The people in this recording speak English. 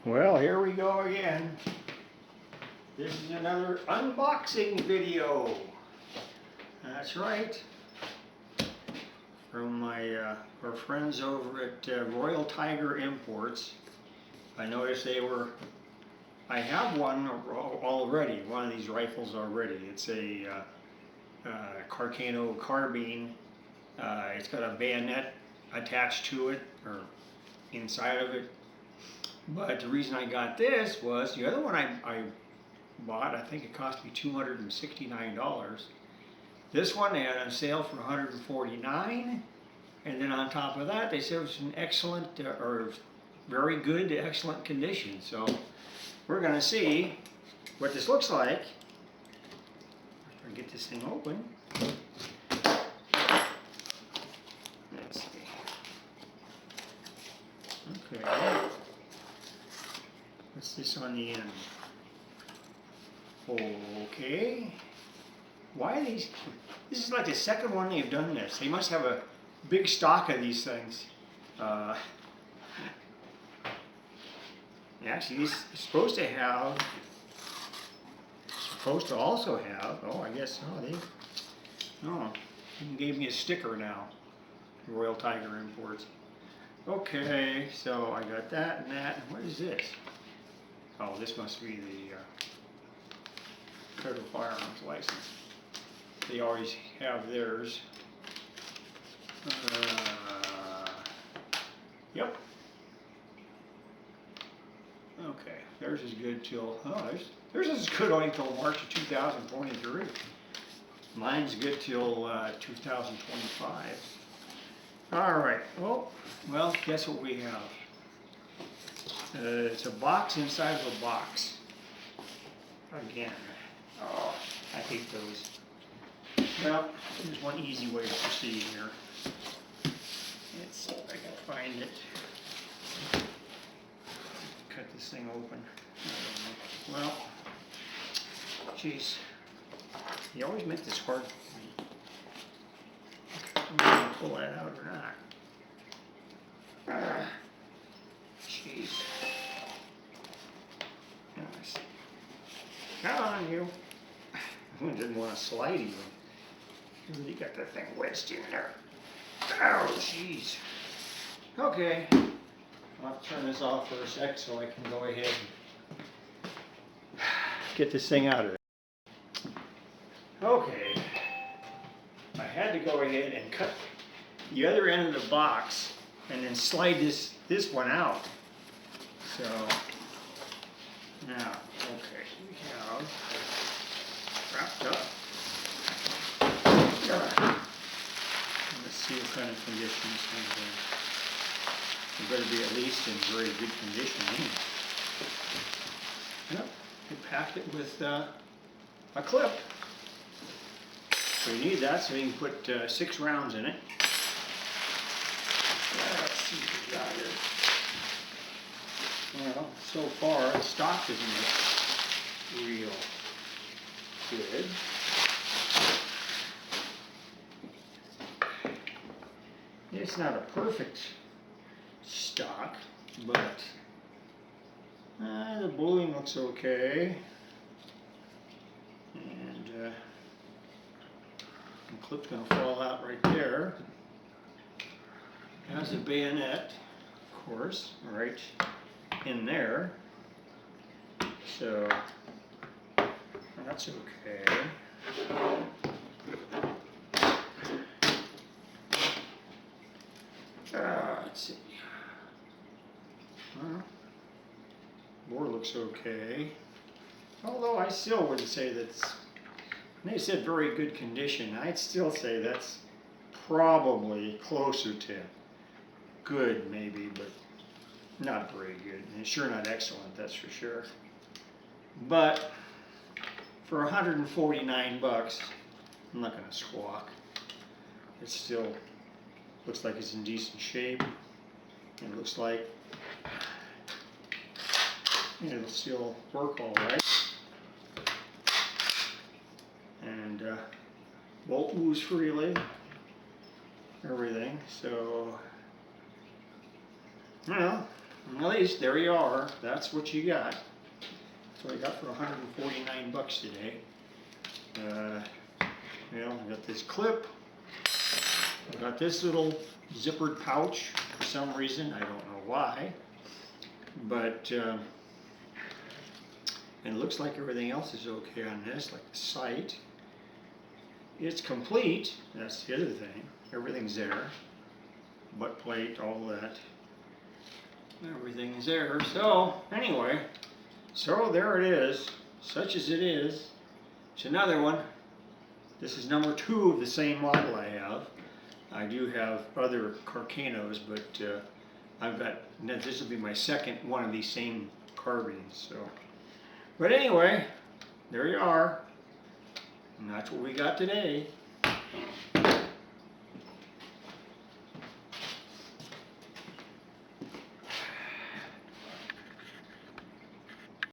Well, here we go again. This is another unboxing video. That's right. From our friends over at Royal Tiger Imports. I noticed I have one already, one of these rifles already. It's a Carcano carbine. It's got a bayonet attached to it, or inside of it. But the reason I got this was the other one I bought, I think it cost me $269. This one they had on sale for $149, and then on top of that they said it was in excellent or very good to excellent condition. So we're going to see what this looks like. I'll get this thing open. Let's see. Okay. What's this on the end? Okay. Why are these? This is like the second one they've done this. They must have a big stock of these things. Actually, these are supposed to also have, oh, I guess, he gave me a sticker now. Royal Tiger Imports. Okay, so I got that and that. What is this? Oh, this must be the Federal Firearms License. They always have theirs. Yep. Okay, theirs is good till, theirs is good only until March of 2023. Mine's good till 2025. All right, well, guess what we have? It's a box inside of a box. Again, oh, I hate those. Well, there's one easy way to proceed here. Let's see if I can find it. Cut this thing open. Well, jeez, you always make this hard for me. I'm going to pull that out or not. Jeez. Come on, you. I didn't want to slide even. You really got that thing wedged in there. Oh, jeez. Okay. I'll have to turn this off for a sec so I can go ahead and get this thing out of there. Okay. I had to go ahead and cut the other end of the box and then slide this one out. So, now, okay, we have wrapped up. Let's see what kind of condition this thing's in. It better be at least in very good condition. Yep, we packed it with a clip. So we need that so we can put 6 rounds in it. Let's see what we got here. Well, so far the stock isn't real good. It's not a perfect stock, but the bluing looks okay. And the clip's going to fall out right there. Has a bayonet, of course, right in there. So that's okay. Let's see. Bore looks okay. Although I still wouldn't say that's, they said very good condition. I'd still say that's probably closer to good, maybe, but not very good. And sure not excellent, that's for sure. But for $149, I'm not going to squawk. It still looks like it's in decent shape. It looks like it'll still work all right. And won't lose freely. Everything. So, well, And at least there you are. That's what you got. That's what I got for 149 bucks today. I got this clip. I got this little zippered pouch for some reason. I don't know why. But and it looks like everything else is okay on this, like the sight. It's complete. That's the other thing. Everything's there. Butt plate, all that. Everything's there. So anyway, so there it is. Such as it is. It's another one. This is number 2 of the same model I have. I do have other Carcanos, but I've got, this will be my second one of these same carbines. So, but anyway, there you are. And that's what we got today.